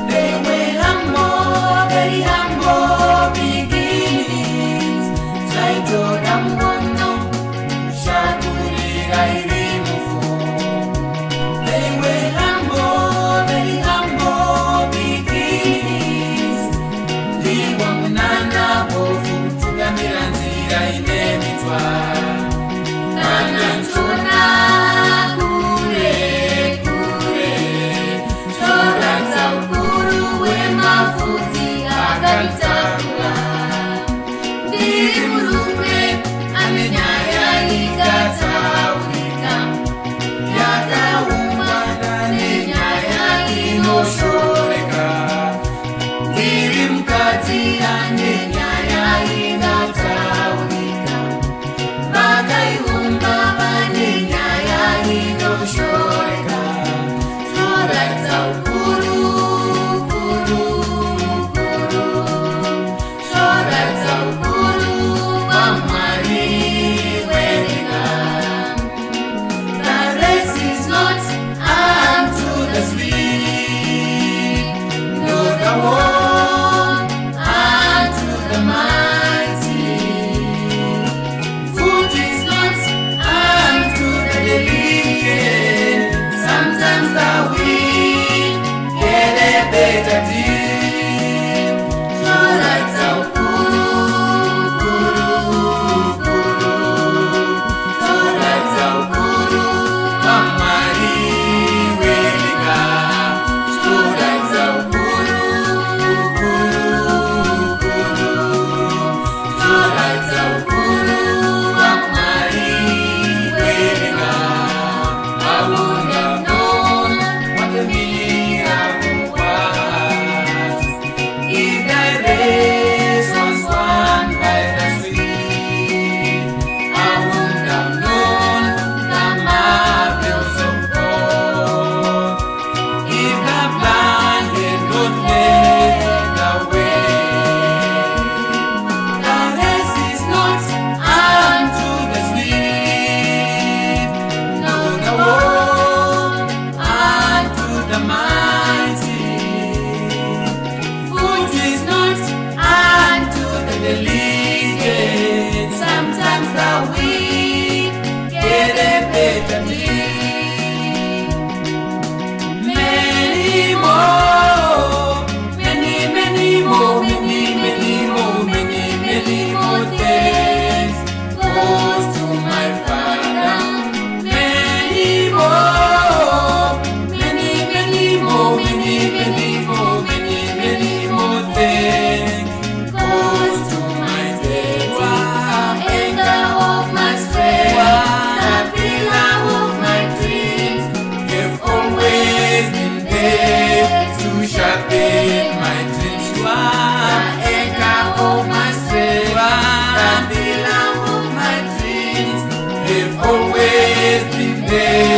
They were humble, very humble beginnings. Zvaitoda muono kushakurira iri muvhu. They were humble, very humble beginnings. Ndiwo munana bofu kutungamira nzira ine mitwa. Kana ntona kure kure, choratsa ukuru wemafudzi akaritakura. Ndiri murume ane nyaya ikataurika, yakaungana nenyaya inoshoreka. Ndiri mukadzi ane nyaya ingataurika, vakaiumba vane nyaya inoshoreka. Choratsa ukuru ukuru ukuru, choratsa ukuru hwaMwari wenyika. The race is not unto the swift, nor the war unto the mighty. Food is not unto the diligent. Sometimes the weak get a better deal. Choratsa ukuru ukuru ukuru, choratsa ukuru hwaMwari wenyika. Choratsa ukuru ukuru ukuru, choratsa ukuru hwaMwari wenyika. I would have known what the miracle was if the race was won by the swift. I would have known the marvels of God if the blind had not led the way. The race is not unto the swift, nor the war unto the mighty. Food is not unto the diligent. Sometimes the weak get a better deal. Many more, many, many more, many, many more, many, many more thanks goes to my Father. Many more, many, many more, many, many more, many, many more thanks goes to my Daddy. The anchor of my strength, the pillar of my dreams. You've always been there to sharpen my dreams. You are the anchor of my strength, the pillar of my dreams. You've always been there